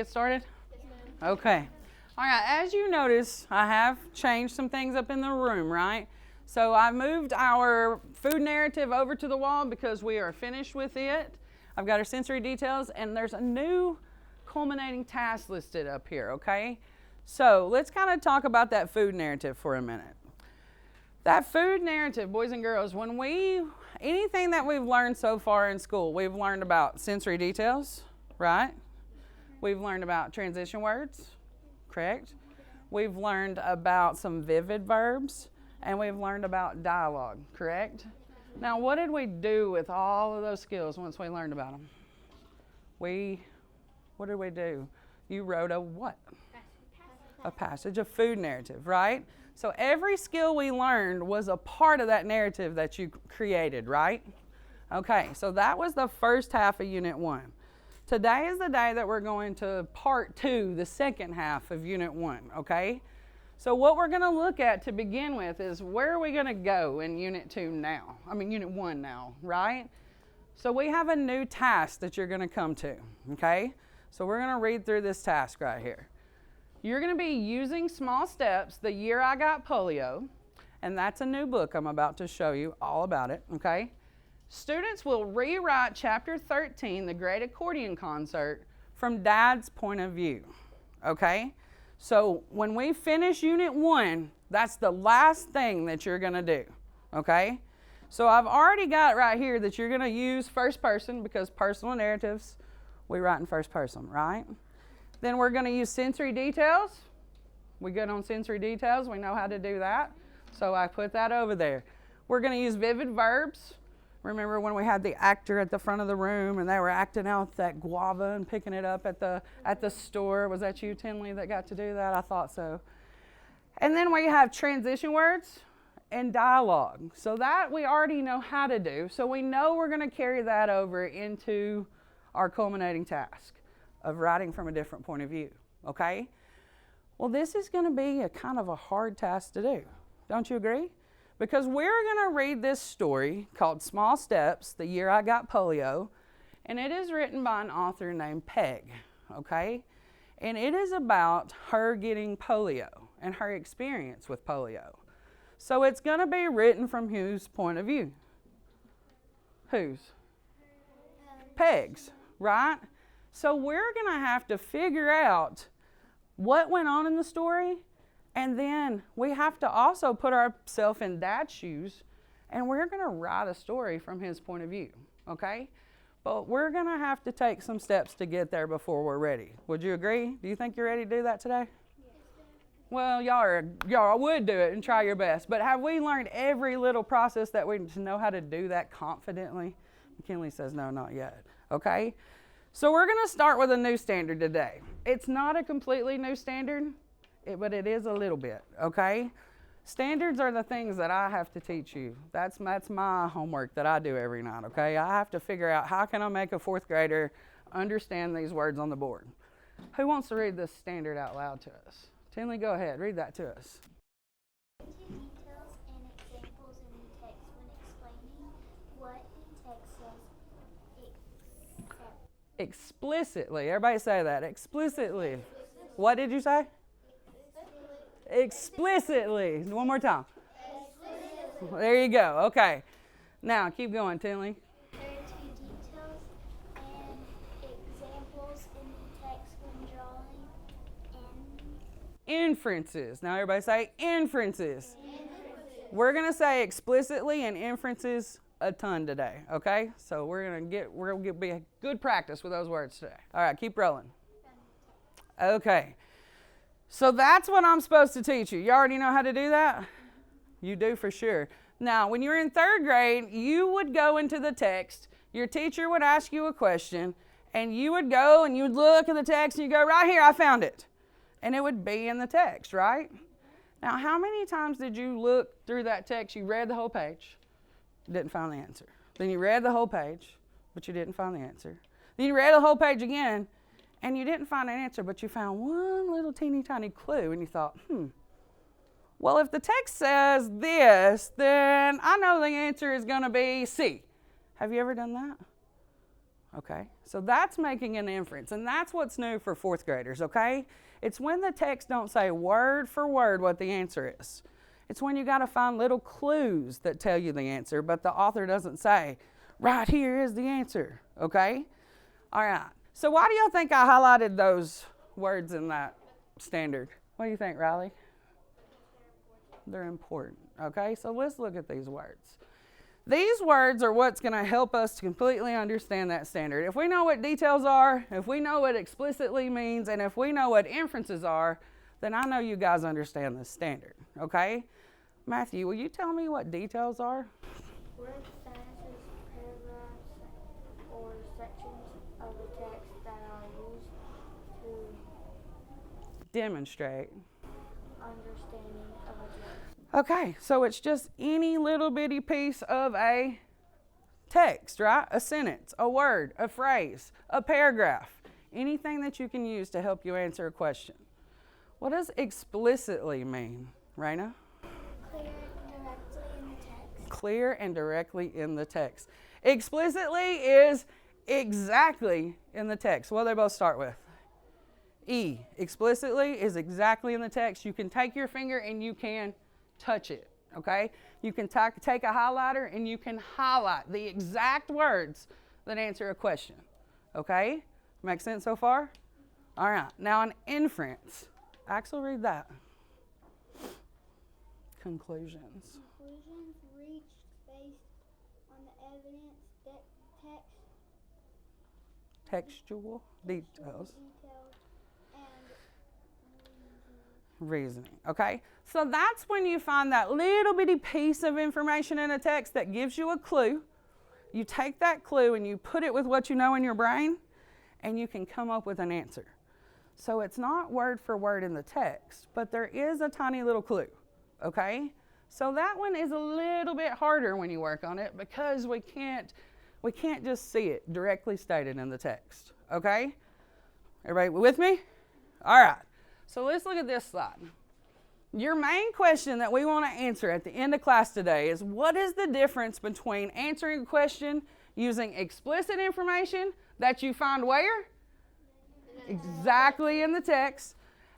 get started? Okay. All right, as you notice, I have changed some things up in the room, right? So I moved our food narrative over to the wall because we are finished with it. I've got our sensory details, and there's a new culminating task listed up here, okay? So let's kind of talk about that food narrative for a minute. That food narrative, boys and girls, anything that we've learned so far in school, we've learned about sensory details, right? We've learned about transition words, correct? We've learned about some vivid verbs, and we've learned about dialogue, correct? Now, what did we do with all of those skills once we learned about them? What did we do? You wrote a what? A passage, a food narrative, right? So every skill we learned was a part of that narrative that you created, right? Okay, so that was the first half of Unit 1. Today is the day that we're going to Part 2, the second half of Unit 1, okay? So what we're going to look at to begin with is where are we going to go in Unit 1 now, right? So we have a new task that you're going to come to, okay? So we're going to read through this task right here. You're going to be using Small Steps, The Year I Got Polio, and that's a new book I'm about to show you all about it, okay? Students will rewrite Chapter 13, The Great Accordion Concert, from Dad's point of view, okay? So when we finish Unit 1, that's the last thing that you're going to do, okay? So I've already got right here that you're going to use first person because personal narratives, we write in first person, right? Then we're going to use sensory details. We good on sensory details. We know how to do that. So I put that over there. We're going to use vivid verbs. Remember when we had the actor at the front of the room and they were acting out that guava and picking it up at the store? Was that you, Tinley, that got to do that? I thought so. And then we have transition words and dialogue. So that we already know how to do. So we know we're going to carry that over into our culminating task of writing from a different point of view, okay? Well, this is going to be a kind of a hard task to do. Don't you agree? Because we're going to read this story called Small Steps, The Year I Got Polio, and it is written by an author named Peg, okay? And it is about her getting polio and her experience with polio. So it's going to be written from whose point of view? Whose? Peg's, right? So we're going to have to figure out what went on in the story, and then we have to also put ourselves in Dad's shoes, and we're going to write a story from his point of view, okay? But we're going to have to take some steps to get there before we're ready. Would you agree? Do you think you're ready to do that today? Yes. Well, y'all would do it and try your best, but have we learned every little process that we know how to do that confidently? McKinley says no, not yet, okay? So we're going to start with a new standard today. It's not a completely new standard, but it is a little bit, okay? Standards are the things that I have to teach you. That's my homework that I do every night, okay? I have to figure out how can I make a fourth grader understand these words on the board. Who wants to read this standard out loud to us? Tinley, go ahead. Read that to us. Details and examples in the text when explaining what the text says. Explicitly. Everybody say that. Explicitly. What did you say? Explicitly. One more time. Explicitly. There you go. Okay. Now, keep going, Tinley. There are two details and examples in the text when drawing inferences. Now, everybody say inferences. We're going to say explicitly and inferences a ton today, okay? So we're gonna be a good practice with those words today. All right, keep rolling. Okay. So that's what I'm supposed to teach you. You already know how to do that? You do for sure. Now, when you're in third grade, you would go into the text, your teacher would ask you a question, and you would go and you would look at the text and you go, right here, I found it. And it would be in the text, right? Now, how many times did you look through that text? You read the whole page. Didn't find the answer. Then you read the whole page, but you didn't find the answer. Then you read the whole page again, and you didn't find an answer, but you found one little teeny tiny clue, and you thought, well, if the text says this, then I know the answer is going to be C. Have you ever done that? Okay, so that's making an inference, and that's what's new for fourth graders, okay? It's when the text don't say word for word what the answer is. It's when you got to find little clues that tell you the answer, but the author doesn't say, right here is the answer, okay? All right, so why do y'all think I highlighted those words in that standard? What do you think, Riley? They're important, okay? So let's look at these words. These words are what's going to help us to completely understand that standard. If we know what details are, if we know what explicitly means, and if we know what inferences are, then I know you guys understand this standard, okay? Matthew, will you tell me what details are? Words, sentences, paragraphs, or sections of the text that are used to Demonstrate understanding of a text. Okay, so it's just any little bitty piece of a text, right? A sentence, a word, a phrase, a paragraph, anything that you can use to help you answer a question. What does explicitly mean, Raina? Clear and directly in the text. Clear and directly in the text. Explicitly is exactly in the text. What do they both start with? E. Explicitly is exactly in the text. You can take your finger and you can touch it, okay? You can take a highlighter and you can highlight the exact words that answer a question, okay? Make sense so far? All right, now an inference. Axel, read that. Conclusions. Conclusions reached based on the evidence that Textual details. and Reasoning, okay? So that's when you find that little bitty piece of information in a text that gives you a clue. You take that clue and you put it with what you know in your brain, and you can come up with an answer. So it's not word for word in the text, but there is a tiny little clue, okay? So that one is a little bit harder when you work on it because we can't just see it directly stated in the text, okay? Everybody with me? All right. So let's look at this slide. Your main question that we want to answer at the end of class today is, what is the difference between answering a question using explicit information that you find where? Exactly in the text,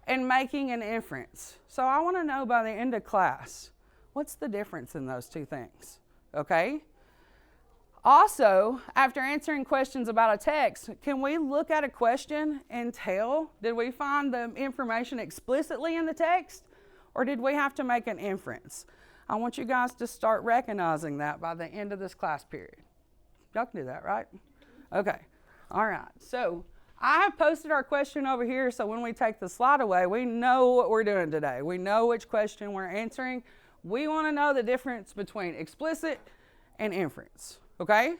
and making an inference. So I want to know by the end of class, what's the difference in those two things? Okay? Also, after answering questions about a text, can we look at a question and tell, did we find the information explicitly in the text, or did we have to make an inference? I want you guys to start recognizing that by the end of this class period. Y'all can do that, right? Okay. All right. So I have posted our question over here, so when we take the slide away, we know what we're doing today. We know which question we're answering. We want to know the difference between explicit and inference. Okay?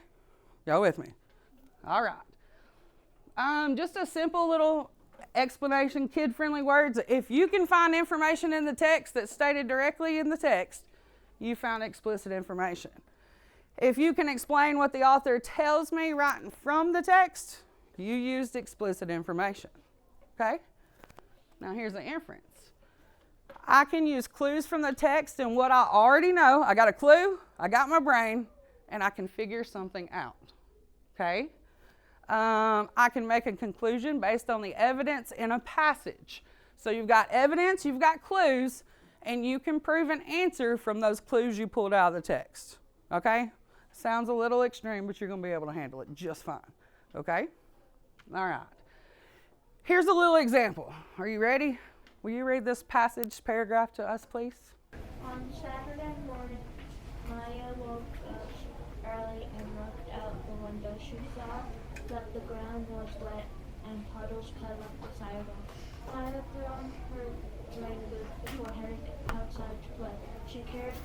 Y'all with me? All right. Just a simple little explanation, kid-friendly words. If you can find information in the text that's stated directly in the text, you found explicit information. If you can explain what the author tells me right from the text, you used explicit information. Okay? Now here's the inference. I can use clues from the text and what I already know. I got a clue, I got my brain, and I can figure something out, okay? I can make a conclusion based on the evidence in a passage. So you've got evidence, you've got clues, and you can prove an answer from those clues you pulled out of the text, okay? Sounds a little extreme, but you're going to be able to handle it just fine, okay? All right. Here's a little example. Are you ready? Will you read this passage paragraph to us, please? On Saturday morning, Maya woke up early and looked out the window. She saw that the ground was wet and puddles covered the sidewalk. Maya put on her rain boots before heading outside to play. She carried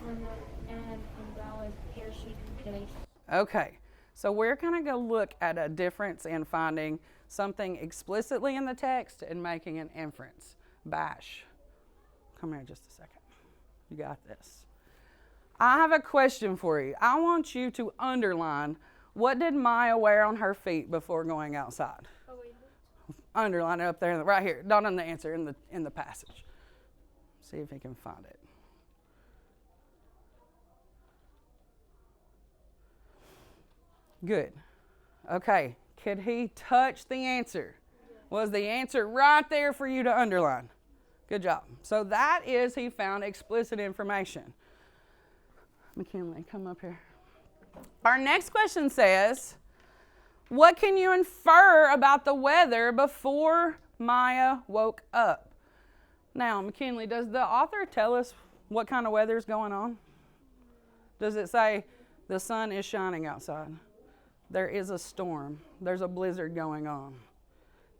an umbrella piercing the base. Okay, so we're going to go look at a difference in finding something explicitly in the text and making an inference. Bash, come here just a second. You got this. I have a question for you. I want you to underline, what did Maya wear on her feet before going outside? Underline it up there, right here. Not in the answer, in the passage. See if you can find it. Good. Okay. Could he touch the answer? Was the answer right there for you to underline? Good job. So that is, he found explicit information. McKinley, come up here. Our next question says, what can you infer about the weather before Maya woke up? Now, McKinley, does the author tell us what kind of weather is going on? Does it say the sun is shining outside? There is a storm. There's a blizzard going on.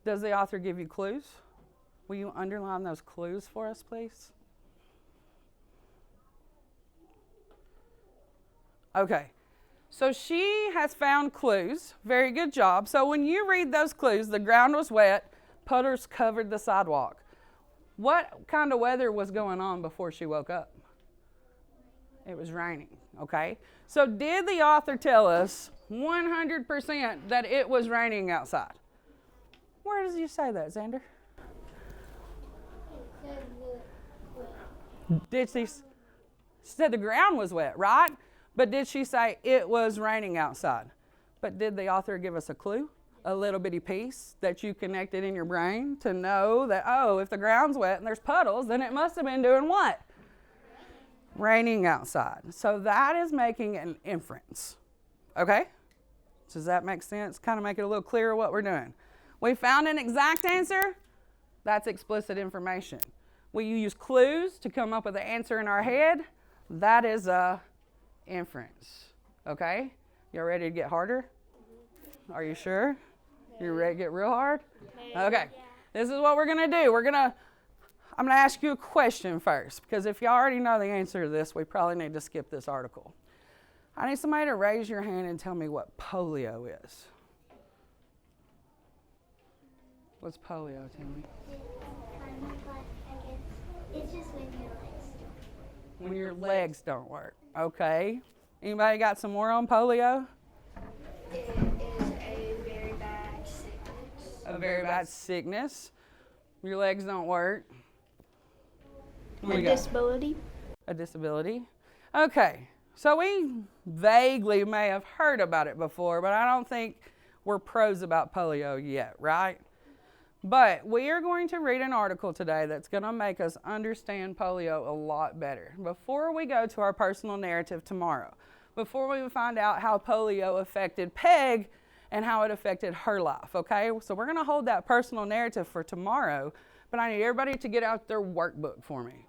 Does the author give you clues? Will you underline those clues for us, please? Okay. So she has found clues. Very good job. So when you read those clues, the ground was wet, puddles covered the sidewalk. What kind of weather was going on before she woke up? It was raining, okay? So did the author tell us 100% that it was raining outside? Where does he say that, Xander? She said the ground was wet, right? But did she say it was raining outside? But did the author give us a clue? A little bitty piece that you connected in your brain to know that, oh, if the ground's wet and there's puddles, then it must have been doing what? Raining outside. So that is making an inference. Okay? Does that make sense? Kind of make it a little clearer what we're doing. We found an exact answer. That's explicit information. We use clues to come up with an answer in our head. That is a inference. Okay? You ready to get harder? Are you sure? You ready to get real hard? Okay. This is what we're going to do. I'm going to ask you a question first, because if you already know the answer to this, we probably need to skip this article. I need somebody to raise your hand and tell me what polio is. What's polio, Tammy? It's just when your legs don't. When your legs don't work. Okay. Anybody got some more on polio? It is a very bad sickness. A very bad sickness. Your legs don't work. A disability. A disability. Okay. So we vaguely may have heard about it before, but I don't think we're pros about polio yet, right? But we are going to read an article today that's going to make us understand polio a lot better. Before we go to our personal narrative tomorrow, before we find out how polio affected Peg and how it affected her life, okay? So we're going to hold that personal narrative for tomorrow, but I need everybody to get out their workbook for me.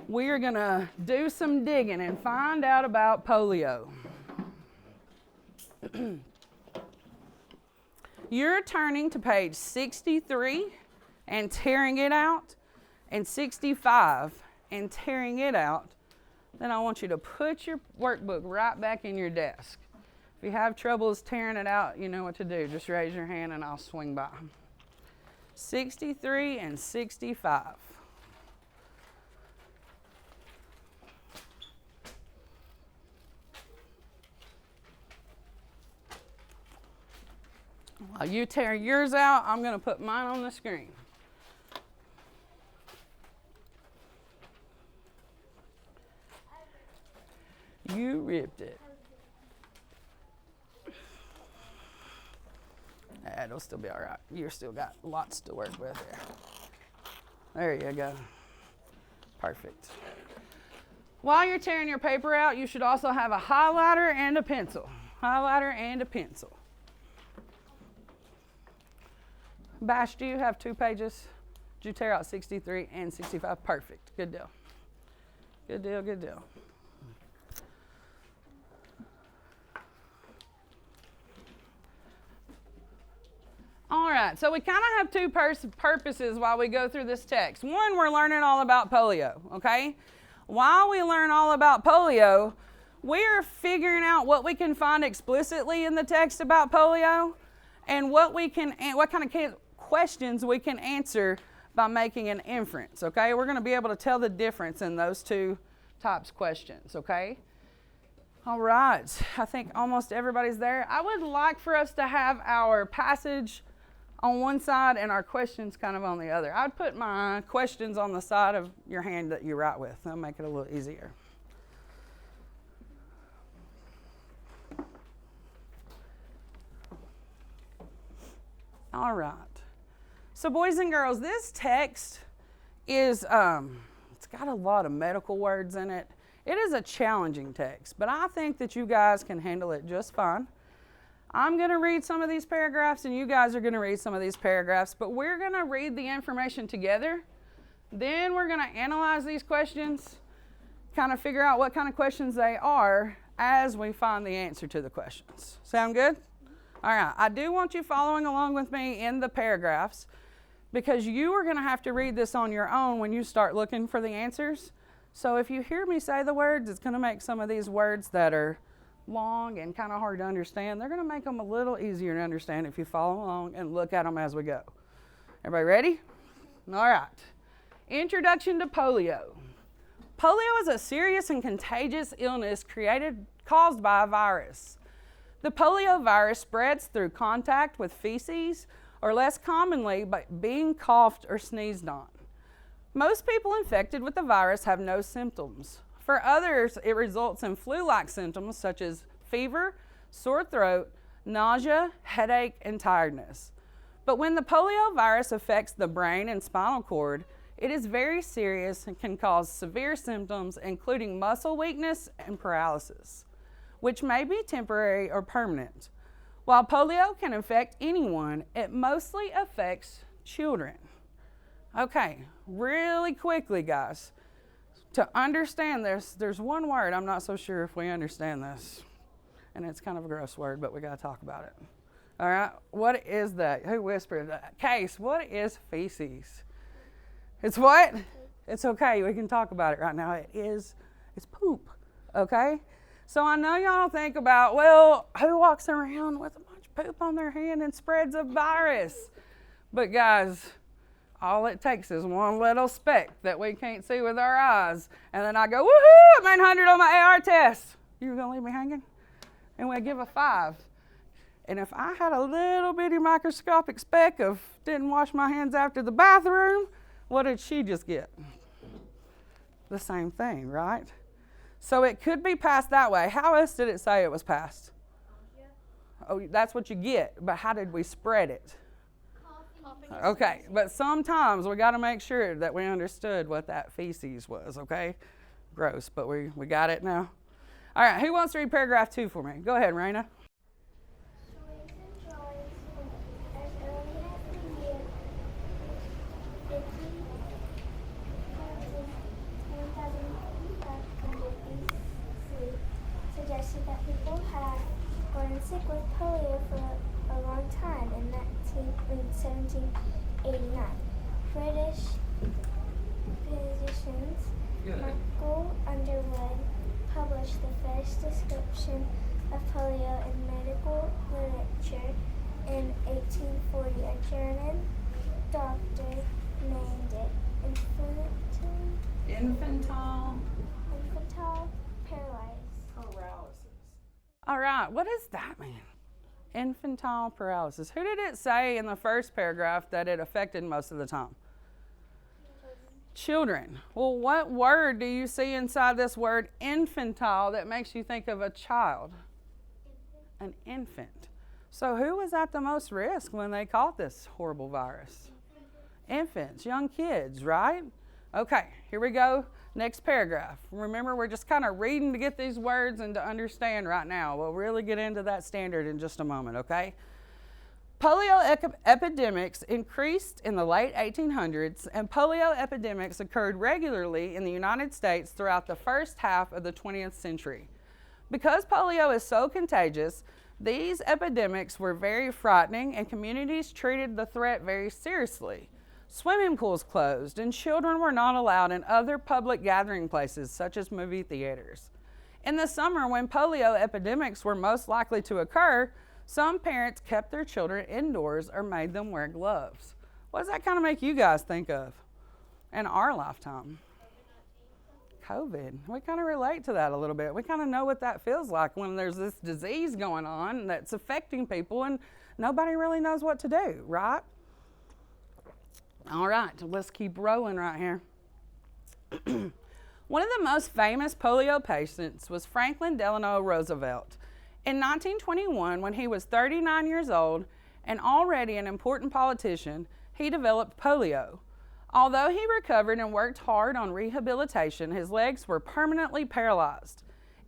We are going to do some digging and find out about polio. You're turning to page 63 and tearing it out, and 65 and tearing it out. Then I want you to put your workbook right back in your desk. If you have troubles tearing it out, you know what to do. Just raise your hand and I'll swing by. 63 and 65. While you tear yours out, I'm going to put mine on the screen. You ripped it. It'll still be all right. You've still got lots to work with here. There you go. Perfect. While you're tearing your paper out, you should also have a highlighter and a pencil. Highlighter and a pencil. Bash, do you have 2 pages? Did you tear out 63 and 65? Perfect. Good deal. Good deal, good deal. All right, so we kind of have 2 purposes while we go through this text. One, we're learning all about polio, okay? While we learn all about polio, we're figuring out what we can find explicitly in the text about polio and what kind of questions we can answer by making an inference, okay? We're going to be able to tell the difference in those 2 types of questions, okay? All right, I think almost everybody's there. I would like for us to have our passage on one side and our questions kind of on the other. I'd put my questions on the side of your hand that you write with. That'll make it a little easier. All right. So boys and girls, this text is, it's got a lot of medical words in it. It is a challenging text, but I think that you guys can handle it just fine. I'm going to read some of these paragraphs and you guys are going to read some of these paragraphs, but we're going to read the information together. Then we're going to analyze these questions, kind of figure out what kind of questions they are as we find the answer to the questions. Sound good? All right. I do want you following along with me in the paragraphs because you are going to have to read this on your own when you start looking for the answers. So if you hear me say the words, it's going to make some of these words that are long and kind of hard to understand, they're going to make them a little easier to understand if you follow along and look at them as we go. Everybody ready? All right. Introduction to polio. Polio is a serious and contagious illness caused by a virus. The polio virus spreads through contact with feces or less commonly by being coughed or sneezed on. Most people infected with the virus have no symptoms. For others, it results in flu-like symptoms such as fever, sore throat, nausea, headache, and tiredness. But when the polio virus affects the brain and spinal cord, it is very serious and can cause severe symptoms, including muscle weakness and paralysis, which may be temporary or permanent. While polio can affect anyone, it mostly affects children. Okay, really quickly, guys. To understand this, there's one word I'm not so sure if we understand this. And it's kind of a gross word, but we got to talk about it. All right, what is that? Who whispered that? Case, what is feces? It's what? It's okay, we can talk about it right now. It's poop, okay? So I know y'all think about, well, who walks around with a bunch of poop on their hand and spreads a virus? But guys, all it takes is one little speck that we can't see with our eyes. And then I go, woohoo, I'm 900 on my AR test. You gonna leave me hanging? And we give a 5. And if I had a little bitty microscopic speck of didn't wash my hands after the bathroom, what did she just get? The same thing, right? So it could be passed that way. How else did it say it was passed? Oh, that's what you get. But how did we spread it? Okay, but sometimes we got to make sure that we understood what that feces was, okay? Gross, but we got it now. All right, who wants to read paragraph 2 for me? Go ahead, Raina. Suggested that people had gotten sick with polio for a long time in 1789. British physicians Michael Underwood published the first description of polio in medical literature in 1840. A German doctor named it infantile paralysis. All right, what does that mean? Infantile paralysis. Who did it say in the first paragraph that it affected most of the time? Children. Well, what word do you see inside this word infantile that makes you think of a child? An infant. So who was at the most risk when they caught this horrible virus? Infants, young kids, right? Okay, here we go. Next paragraph. Remember, we're just kind of reading to get these words and to understand right now. We'll really get into that standard in just a moment, okay? Polio epidemics increased in the late 1800s, and polio epidemics occurred regularly in the United States throughout the first half of the 20th century. Because polio is so contagious, these epidemics were very frightening, and communities treated the threat very seriously. Swimming pools closed, and children were not allowed in other public gathering places, such as movie theaters. In the summer, when polio epidemics were most likely to occur, some parents kept their children indoors or made them wear gloves. What does that kind of make you guys think of in our lifetime? COVID. We kind of relate to that a little bit. We kind of know what that feels like when there's this disease going on that's affecting people and nobody really knows what to do, right? All right, let's keep rolling right here. One of the most famous polio patients was Franklin Delano Roosevelt. In 1921, when he was 39 years old and already an important politician, he developed polio. Although he recovered and worked hard on rehabilitation, his legs were permanently paralyzed.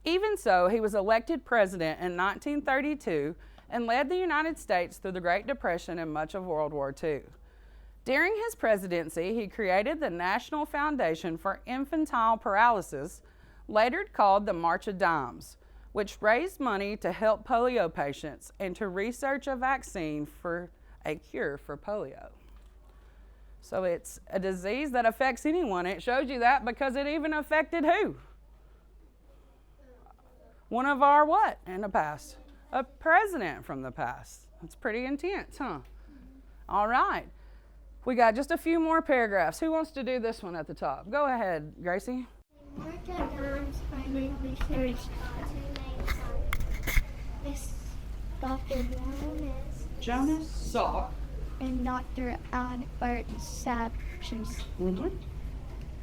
Even so, he was elected president in 1932 and led the United States through the Great Depression and much of World War II. During his presidency, he created the National Foundation for Infantile Paralysis, later called the March of Dimes, which raised money to help polio patients and to research a vaccine for a cure for polio. So it's a disease that affects anyone. It shows you that because it even affected who? One of our what in the past? A president from the past. That's pretty intense, huh? All right. We got just a few more paragraphs. Who wants to do this one at the top? Go ahead, Gracie. March of Dimes primary research. Miss Dr. Jonas Salk. And Dr. Albert Sabins.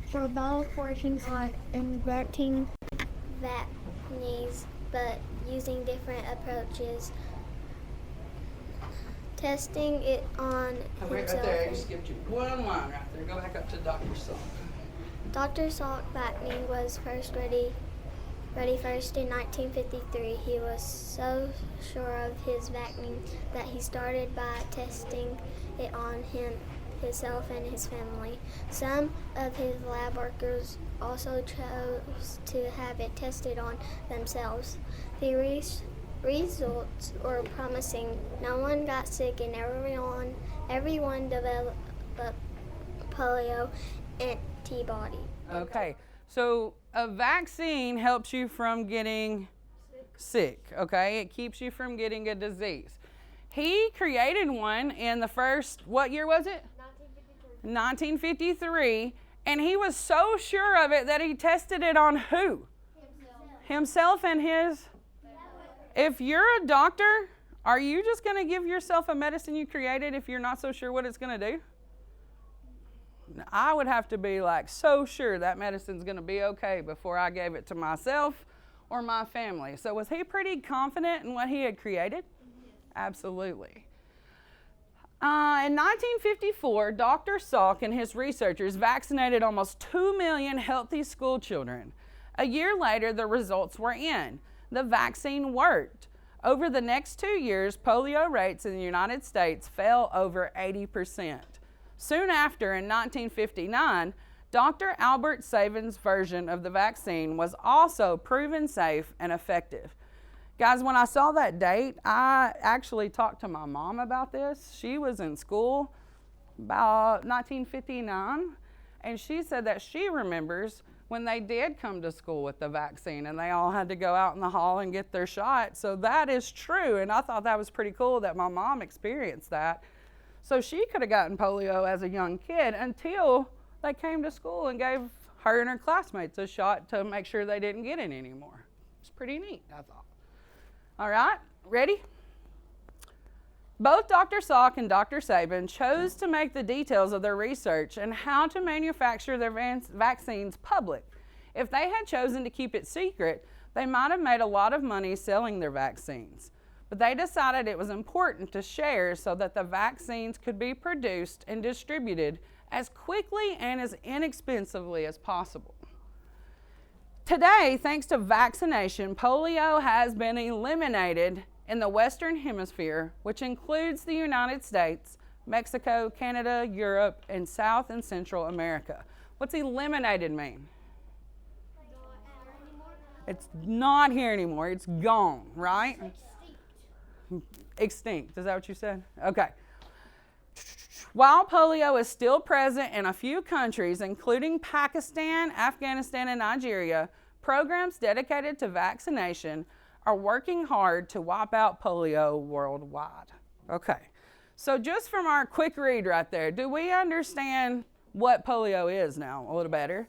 For both portions on inverting vaccines, but using different approaches. Testing it on himself. Right there, you skipped you one line right there. Go back up to Dr. Salk. Dr. Salk vaccine was ready first in 1953. He was so sure of his vaccine that he started by testing it on himself and his family. Some of his lab workers also chose to have it tested on themselves. The results were promising. No one got sick and everyone developed polio antibody. Okay, so a vaccine helps you from getting sick, okay? It keeps you from getting a disease. He created one in the first, what year was it? 1953, and he was so sure of it that he tested it on who? Himself and his? If you're a doctor, are you just going to give yourself a medicine you created if you're not so sure what it's going to do? I would have to be like so sure that medicine's going to be okay before I gave it to myself or my family. So was he pretty confident in what he had created? Absolutely. In 1954, Dr. Salk and his researchers vaccinated almost 2 million healthy school children. A year later, the results were in. The vaccine worked. Over the next 2 years, polio rates in the United States fell over 80%. Soon after, in 1959, Dr. Albert Sabin's version of the vaccine was also proven safe and effective. Guys, when I saw that date, I actually talked to my mom about this. She was in school about 1959, and she said that she remembers when they did come to school with the vaccine and they all had to go out in the hall and get their shot. So that is true, and I thought that was pretty cool that my mom experienced that. So she could have gotten polio as a young kid until they came to school and gave her and her classmates a shot to make sure they didn't get it anymore. It's pretty neat, I thought. All right, ready? Both Dr. Salk and Dr. Sabin chose to make the details of their research and how to manufacture their vaccines public. If they had chosen to keep it secret, they might have made a lot of money selling their vaccines. But they decided it was important to share so that the vaccines could be produced and distributed as quickly and as inexpensively as possible. Today, thanks to vaccination, polio has been eliminated in the Western Hemisphere, which includes the United States, Mexico, Canada, Europe, and South and Central America. What's eliminated mean? It's not here anymore. It's gone, right? Extinct. Is that what you said? Okay. While polio is still present in a few countries, including Pakistan, Afghanistan, and Nigeria, programs dedicated to vaccination are working hard to wipe out polio worldwide. Okay. So just from our quick read right there, do we understand what polio is now a little better?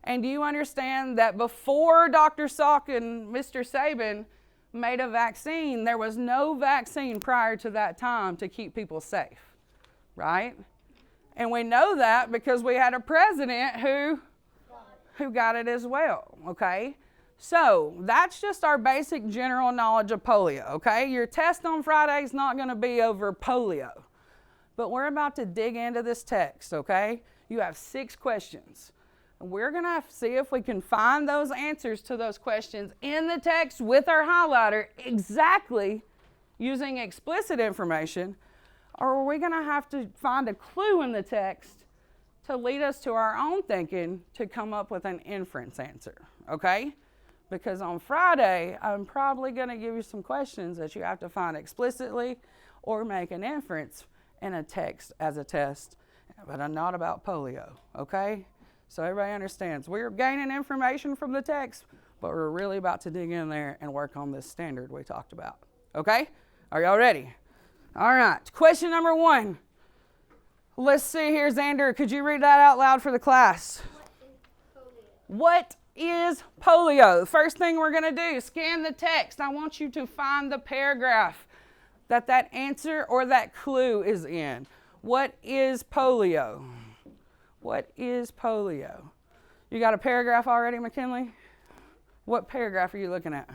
And do you understand that before Dr. Salk and Mr. Sabin made a vaccine, there was no vaccine prior to that time to keep people safe, right? And we know that because we had a president who got it as well, okay? So that's just our basic general knowledge of polio, okay? Your test on Friday is not going to be over polio. But we're about to dig into this text, okay? You have 6 questions. And we're going to see if we can find those answers to those questions in the text with our highlighter exactly using explicit information, or are we going to have to find a clue in the text to lead us to our own thinking to come up with an inference answer, okay? Because on Friday, I'm probably going to give you some questions that you have to find explicitly or make an inference in a text as a test, but I'm not about polio, okay? So everybody understands. We're gaining information from the text, but we're really about to dig in there and work on this standard we talked about, okay? Are y'all ready? All right, question number 1. Let's see here, Xander, could you read that out loud for the class? What is polio? First thing we're going to do, scan the text. I want you to find the paragraph that answer or that clue is in. What is polio? What is polio? You got a paragraph already, McKinley? What paragraph are you looking at?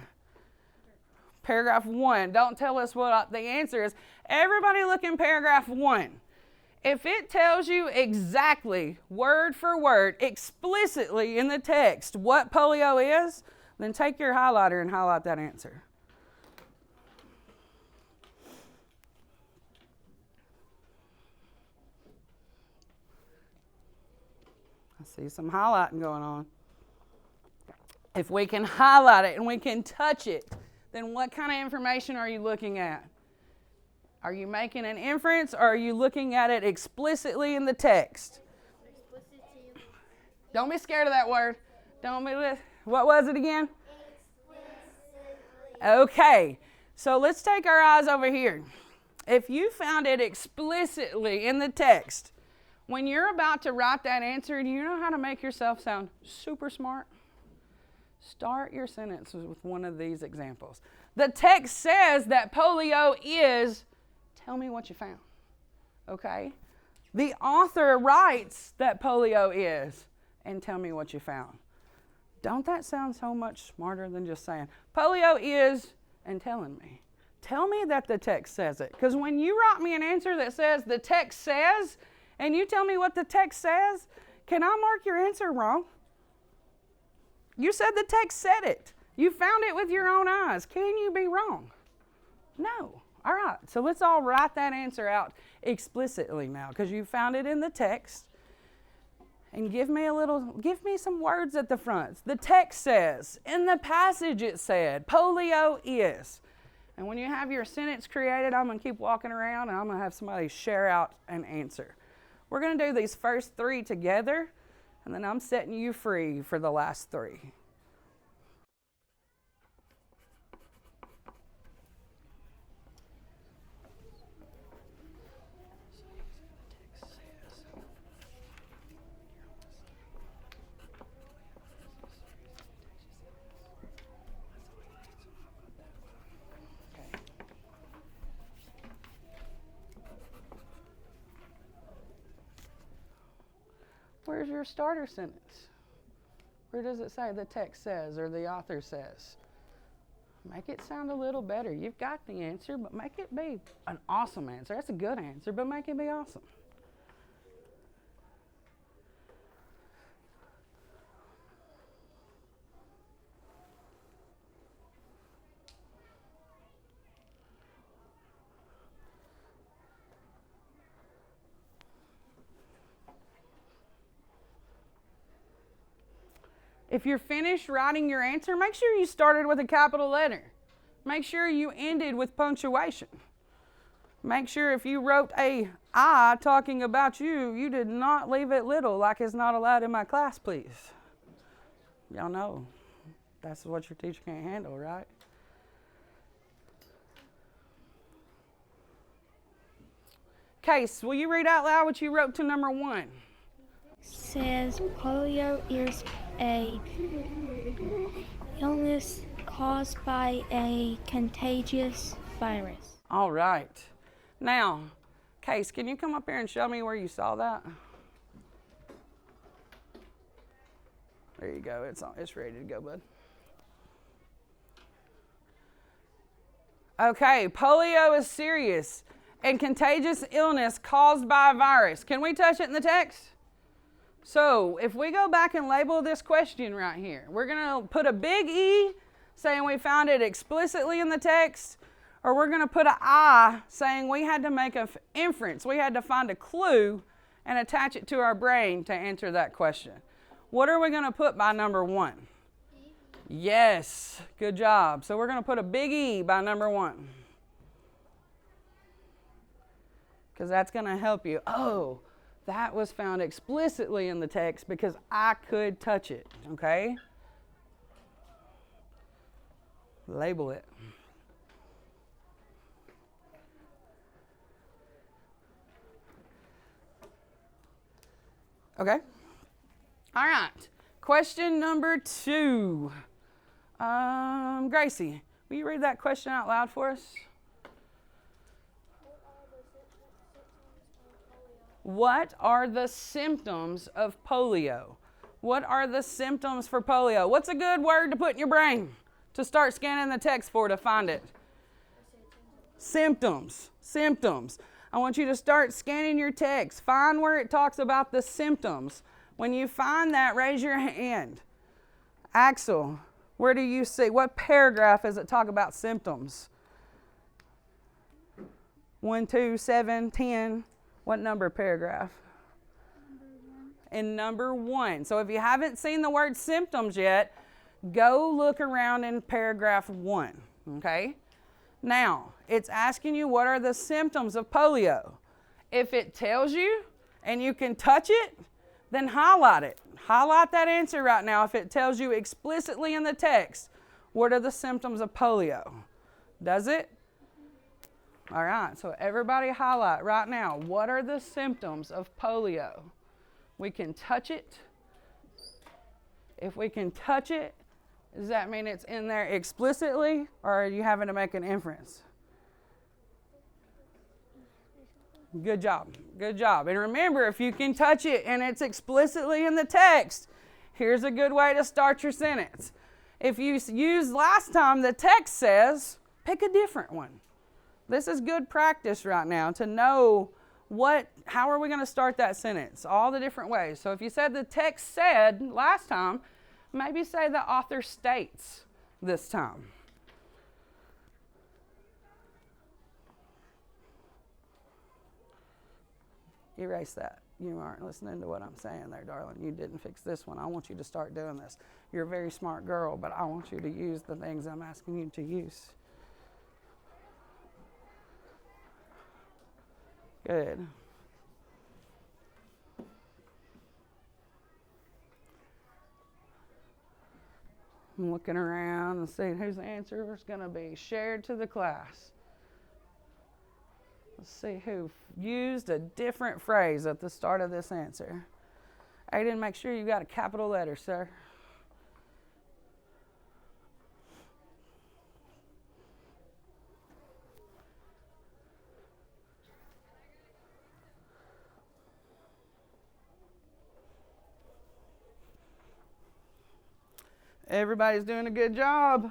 Paragraph 1. Don't tell us what the answer is. Everybody look in paragraph 1. If it tells you exactly, word for word, explicitly in the text what polio is, then take your highlighter and highlight that answer. I see some highlighting going on. If we can highlight it and we can touch it, then what kind of information are you looking at? Are you making an inference, or are you looking at it explicitly in the text? Don't be scared of that word. What was it again? Okay, so let's take our eyes over here. If you found it explicitly in the text, when you're about to write that answer, do you know how to make yourself sound super smart? Start your sentence with one of these examples. The text says that polio is, tell me what you found, okay? The author writes that polio is, and tell me what you found. Don't that sound so much smarter than just saying, polio is, and telling me? Tell me that the text says it. Because when you write me an answer that says the text says, and you tell me what the text says, can I mark your answer wrong? You said the text said it. You found it with your own eyes. Can you be wrong? No. All right, so let's all write that answer out explicitly now, because you found it in the text. And give me some words at the front. The text says, in the passage it said, polio is. And when you have your sentence created, I'm going to keep walking around and I'm going to have somebody share out an answer. We're going to do these first 3 together, and then I'm setting you free for the last 3. Where's your starter sentence? Where does it say the text says or the author says? Make it sound a little better. You've got the answer, but make it be an awesome answer. That's a good answer, but make it be awesome. If you're finished writing your answer, make sure you started with a capital letter. Make sure you ended with punctuation. Make sure if you wrote a I talking about you, you did not leave it little like it's not allowed in my class, please. Y'all know that's what your teacher can't handle, right? Case, will you read out loud what you wrote to number 1? Says polio is a illness caused by a contagious virus. All right. Now, Case, can you come up here and show me where you saw that? There you go. It's ready to go, bud. Okay, polio is serious and contagious illness caused by a virus. Can we touch it in the text? So if we go back and label this question right here, we're going to put a big E saying we found it explicitly in the text, or we're going to put an I saying we had to make an inference. We had to find a clue and attach it to our brain to answer that question. What are we going to put by number 1? E. Yes, good job. So we're going to put a big E by number 1. Because that's going to help you. Oh, that was found explicitly in the text because I could touch it, okay? Label it. Okay. All right. Question number 2. Gracie, will you read that question out loud for us? What are the symptoms of polio? What are the symptoms for polio? What's a good word to put in your brain to start scanning the text for to find it? Symptoms. Symptoms. I want you to start scanning your text. Find where it talks about the symptoms. When you find that, raise your hand. Axel, where do you see? What paragraph does it talk about symptoms? 1, 2, 7, 10. What number paragraph? In number 1. So if you haven't seen the word symptoms yet, go look around in paragraph 1. Okay? Now, it's asking you what are the symptoms of polio. If it tells you and you can touch it, then highlight it. Highlight that answer right now if it tells you explicitly in the text what are the symptoms of polio. Does it? All right, so everybody highlight right now, what are the symptoms of polio? We can touch it. If we can touch it, does that mean it's in there explicitly, or are you having to make an inference? Good job, good job. And remember, if you can touch it and it's explicitly in the text, here's a good way to start your sentence. If you used last time the text says, pick a different one. This is good practice right now to know how are we going to start that sentence? All the different ways. So if you said the text said last time, maybe say the author states this time. Erase that. You aren't listening to what I'm saying there, darling. You didn't fix this one. I want you to start doing this. You're a very smart girl, but I want you to use the things I'm asking you to use. Good. I'm looking around and seeing whose answer is going to be shared to the class. Let's see who used a different phrase at the start of this answer. Aiden, make sure you got a capital letter, sir. Everybody's doing a good job.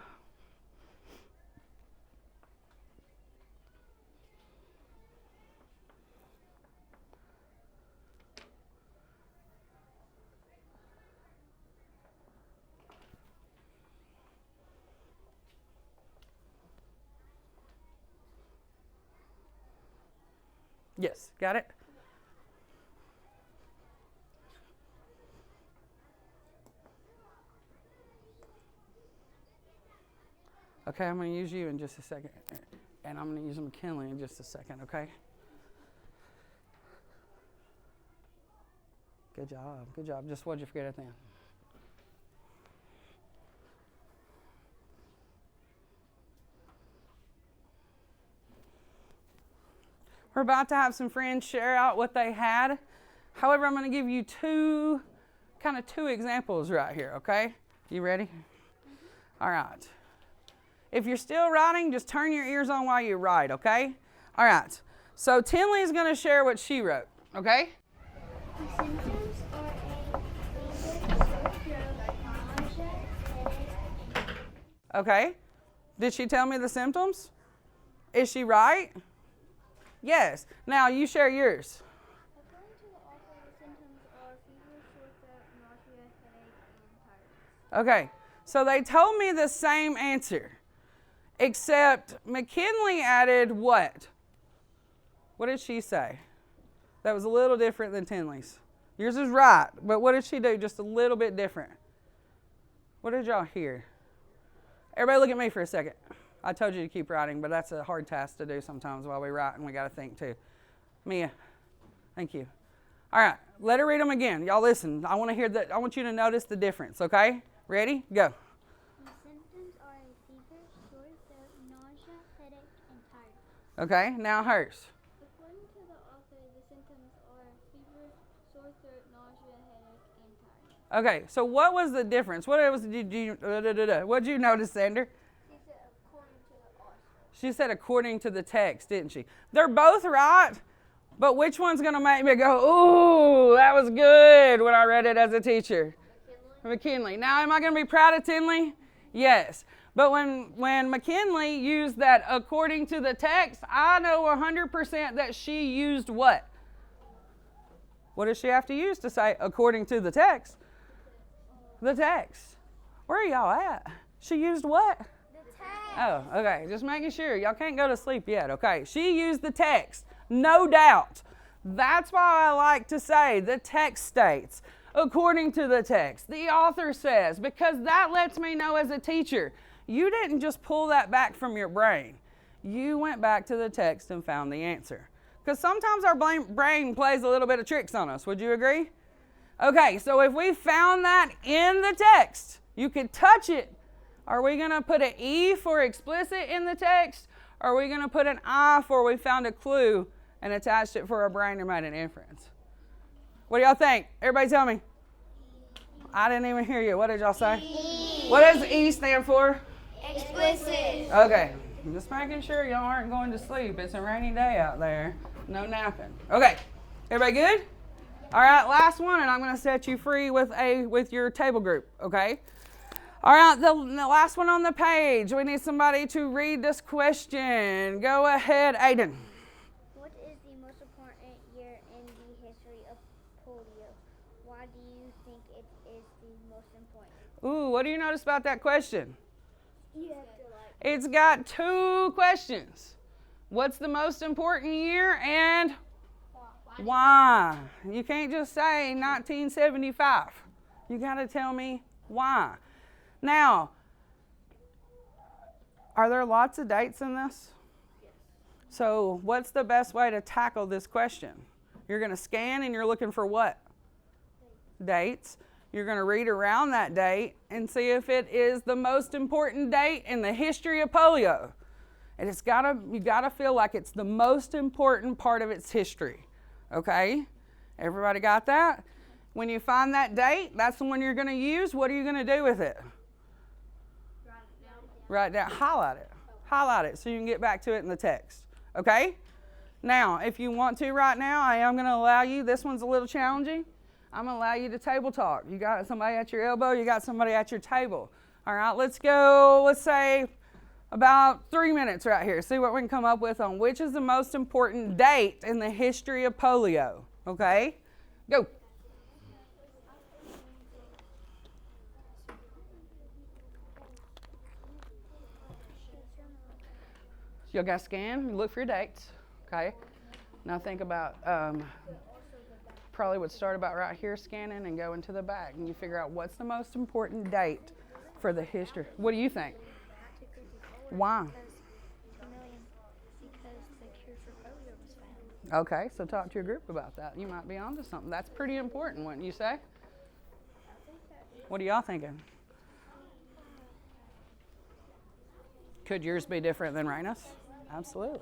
Yes, got it? Okay, I'm going to use you in just a second. And I'm going to use McKinley in just a second, okay? Good job, good job. Just what'd you forget at the end? We're about to have some friends share out what they had. However, I'm going to give you two examples right here, okay? You ready? All right. If you're still writing, just turn your ears on while you write, okay? All right. So Tinley is going to share what she wrote, okay? The symptoms are a fever, Okay. Did she tell me the symptoms? Is she right? Yes. Now you share yours. According to the author, the symptoms are fever, sore throat, nausea, headache, and tiredness. Okay, so they told me the same answer, except McKinley added what? What did she say? That was a little different than Tinley's. Yours is right, but what did she do just a little bit different? What did y'all hear? Everybody look at me for a second. I told you to keep writing, but that's a hard task to do sometimes while we write, and we got to think too. Mia, thank you. All right, let her read them again. Y'all listen. I want to hear that. I want you to notice the difference, okay? Ready? Go. The symptoms are a fever, sore throat, nausea, headache, and tiredness. Okay, now hers. According to the author, the symptoms are fever, sore throat, nausea, headache, and tiredness. Okay, so what was the difference? What did you notice, Sander? She said according to the author. She said according to the text, didn't she? They're both right, but which one's going to make me go, ooh, that was good when I read it as a teacher? McKinley. Now, am I going to be proud of Tinley? Yes. But when McKinley used that according to the text, I know 100% that she used what? What does she have to use to say according to the text? The text. Where are y'all at? She used what? The text. Oh, okay. Just making sure. Y'all can't go to sleep yet, okay? She used the text, no doubt. That's why I like to say the text states, according to the text. The author says, because that lets me know as a teacher, you didn't just pull that back from your brain. You went back to the text and found the answer. Because sometimes our brain plays a little bit of tricks on us. Would you agree? Okay, so if we found that in the text, you could touch it. Are we going to put an E for explicit in the text? Or are we going to put an I for we found a clue and attached it for our brain and made an inference? What do y'all think? Everybody tell me. I didn't even hear you. What did y'all say? E. What does E stand for? Explicit. Okay, I'm just making sure y'all aren't going to sleep. It's a rainy day out there. No napping. Okay, everybody good? All right, last one, and I'm going to set you free with your table group, okay? All right, the last one on the page. We need somebody to read this question. Go ahead, Aiden. What is the most important year in the history of polio? Why do you think it is the most important? Ooh, what do you notice about that question? You have to It's got two questions. What's the most important year and why? You can't just say 1975. You got to tell me why. Now, are there lots of dates in this? Yes. So what's the best way to tackle this question? You're going to scan and you're looking for what? Dates. You're going to read around that date and see if it is the most important date in the history of polio. And you got to feel like it's the most important part of its history. Okay? Everybody got that? When you find that date, that's the one you're going to use. What are you going to do with it? Write it down. Highlight it. Highlight it so you can get back to it in the text. Okay? Now, if you want to right now, I am going to allow you, this one's a little challenging. I'm going to allow you to table talk. You got somebody at your elbow, you got somebody at your table. All right, let's go, let's say about 3 minutes right here. See what we can come up with on which is the most important date in the history of polio. Okay? Go. You'll got to scan, you look for your dates. Okay? Now think about, probably would start about right here scanning and go into the back and you figure out what's the most important date for the history. What do you think? Why? Because the cure for polio was found. Okay, so talk to your group about that. You might be onto something. That's pretty important, wouldn't you say? What are y'all thinking? Could yours be different than Raina's? Absolutely.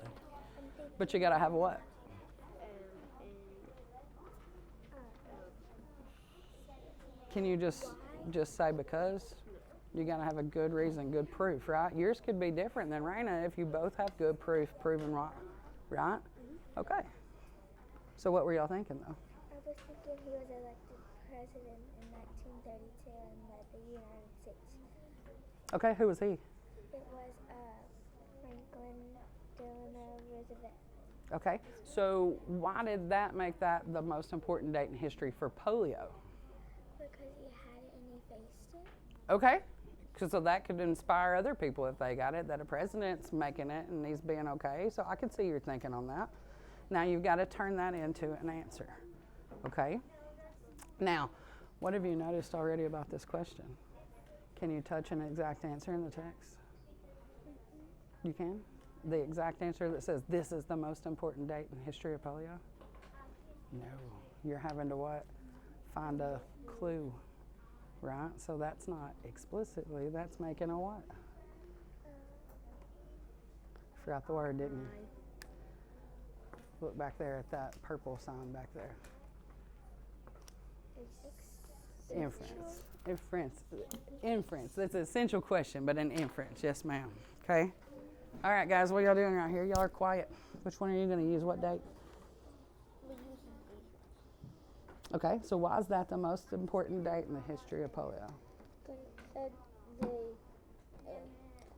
But you got to have a what? Can you just say because? You got to have a good reason, good proof, right? Yours could be different than Raina if you both have good proof proven right, right? Mm-hmm. Okay. So what were y'all thinking though? I was thinking he was elected president in 1932 in the United States. Okay, who was he? It was Franklin Delano Okay, so why did that make that the most important date in history for polio? Because he had it and he faced it. Okay, so that could inspire other people if they got it, that a president's making it and he's being okay. So I could see your thinking on that. Now you've got to turn that into an answer. Okay? Now, what have you noticed already about this question? Can you touch an exact answer in the text? You can? The exact answer that says this is the most important date in history of polio? No. You're having to what? Find a clue, right? So that's not explicitly, that's making a what? Forgot the word, didn't you? Look back there at that purple sign back there. Inference. That's an essential question, but an inference. Yes, ma'am. Okay? All right, guys, what y'all doing right here? Y'all are quiet. Which one are you going to use? What date? Okay, so why is that the most important date in the history of polio? Because it said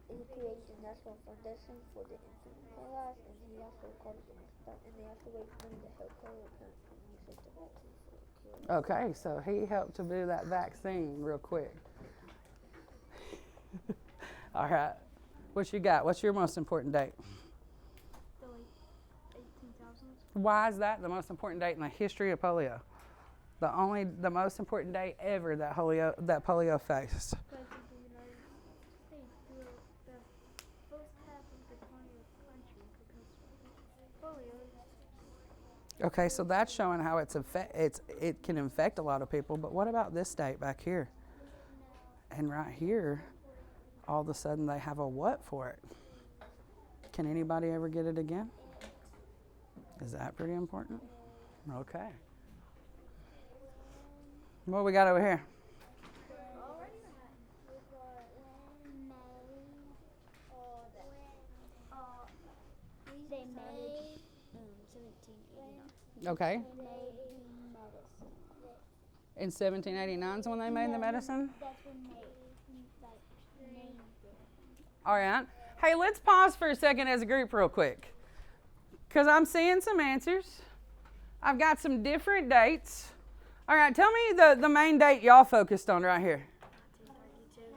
he created the National Foundation for the Institutionalized, and he also called it and they also raised money to help polio and research the vaccine for cure. Okay, so he helped to do that vaccine real quick. All right. What you got? What's your most important date? The late 18,000s. Why is that the most important date in the history of polio? The most important date ever that polio faced. Because the United States grew the first half of the 20th century because polio. Okay, so that's showing how it can infect a lot of people. But what about this date back here? And right here, all of a sudden they have a what for it? Can anybody ever get it again? Is that pretty important? Okay. What we got over here? They made 1789. Okay. They made medicine. In 1789 is when they made the medicine? That's when they named it. All right. Hey, let's pause for a second as a group real quick. Because I'm seeing some answers. I've got some different dates. All right, tell me the main date y'all focused on right here.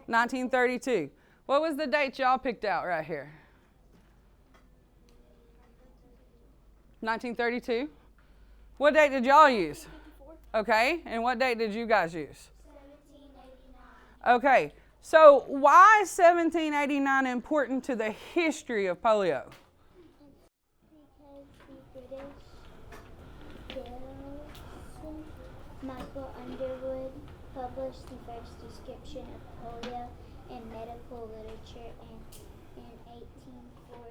1932. What was the date y'all picked out right here? 1932. What date did y'all use? Okay, and what date did you guys use? 1789. Okay, so why is 1789 important to the history of polio? Because the British Michael Underwood published the first description of polio in medical literature in 1840.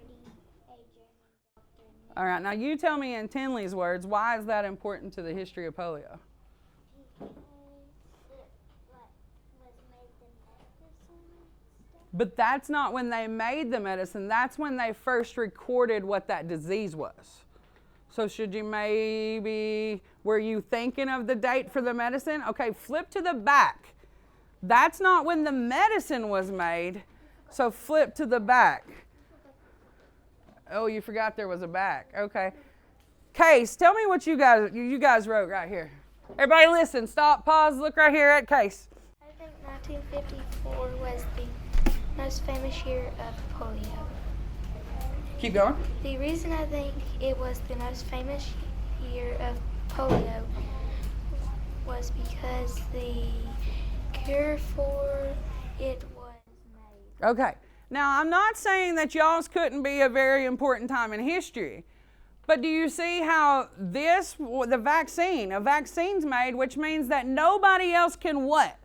A German doctor. All right, now you tell me in Tinley's words, why is that important to the history of polio? Because it was made the medicine stuff. But that's not when they made the medicine. That's when they first recorded what that disease was. So should you were you thinking of the date for the medicine? Okay, flip to the back. That's not when the medicine was made. So flip to the back. Oh, you forgot there was a back. Okay. Case, tell me what you guys wrote right here. Everybody listen, stop, pause, look right here at Case. I think 1954 was the most famous year of polio. Keep going. The reason I think it was the most famous year of polio was because the cure for it was made. Okay. Now, I'm not saying that y'all's couldn't be a very important time in history, but do you see how a vaccine's made, which means that nobody else can what?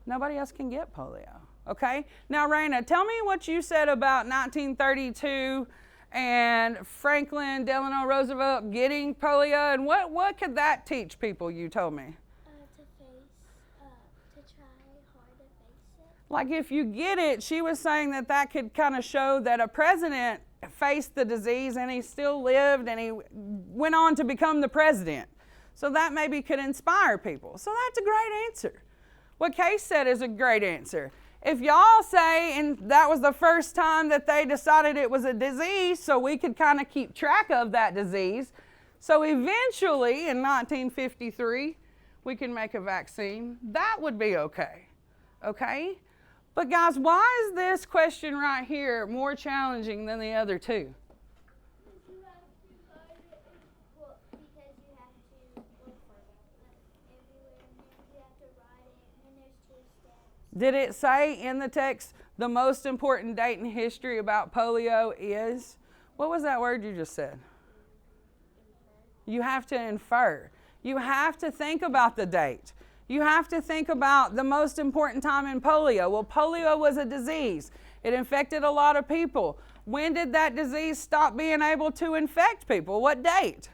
Nobody else can get polio. Okay? Now, Raina, tell me what you said about 1932 and Franklin Delano Roosevelt getting polio, and what could that teach people, you told me? To try hard to face it. Like if you get it, she was saying that could kind of show that a president faced the disease and he still lived and he went on to become the president. So that maybe could inspire people. So that's a great answer. What Case said is a great answer. if y'all say, and that was the first time that they decided it was a disease, so we could kind of keep track of that disease. So eventually, in 1953, we can make a vaccine. That would be okay. Okay? But guys, why is this question right here more challenging than the other two? Did it say in the text, the most important date in history about polio is? What was that word you just said? You have to infer. You have to think about the date. You have to think about the most important time in polio. Well, polio was a disease. It infected a lot of people. When did that disease stop being able to infect people? What date?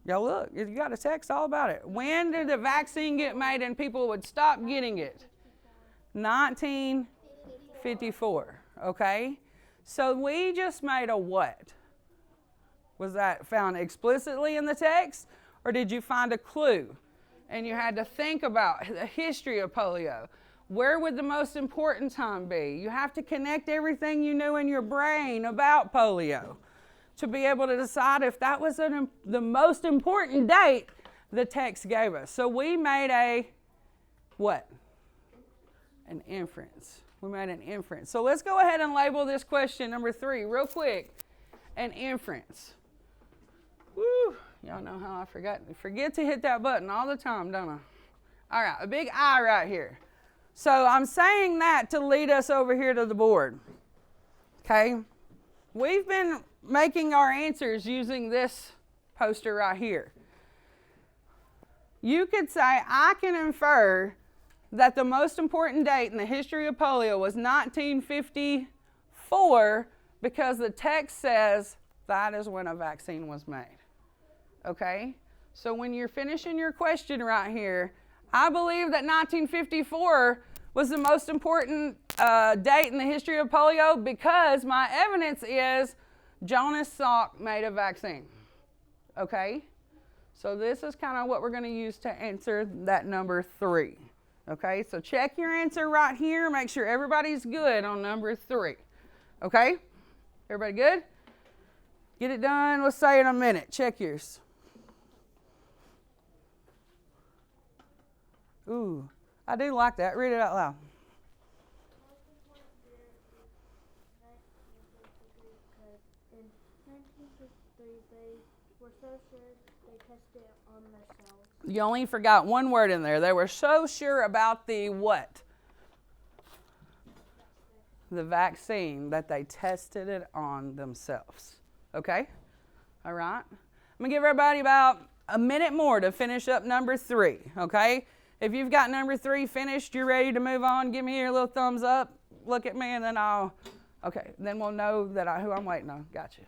Y'all look, you got a text all about it. When did the vaccine get made and people would stop getting it? 1954, okay? So we just made a what? Was that found explicitly in the text? Or did you find a clue? And you had to think about the history of polio. Where would the most important time be? You have to connect everything you knew in your brain about polio to be able to decide if that was the most important date the text gave us. So we made a what? An inference. We made an inference. So let's go ahead and label this question number 3 real quick. An inference. Woo! Y'all know how I forget to hit that button all the time, don't I? All right, a big I right here. So I'm saying that to lead us over here to the board. Okay? We've been making our answers using this poster right here. You could say, I can infer that the most important date in the history of polio was 1954 because the text says that is when a vaccine was made. Okay? So when you're finishing your question right here, I believe that 1954 was the most important date in the history of polio because my evidence is Jonas Salk made a vaccine. Okay? So this is kind of what we're going to use to answer that number 3. Okay? So check your answer right here. Make sure everybody's good on number 3. Okay? Everybody good? Get it done, let's say in a minute. Check yours. Ooh, I do like that. Read it out loud. In 1953, they were so sure they tested it on themselves. You only forgot one word in there. They were so sure about the what? The vaccine that they tested it on themselves. Okay? All right? I'm going to give everybody about a minute more to finish up number 3. Okay? If you've got number 3 finished, you're ready to move on, give me your little thumbs up, look at me, and then then we'll know that who I'm waiting on. Got you.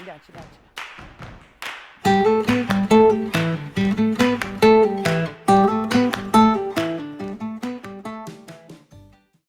Got you.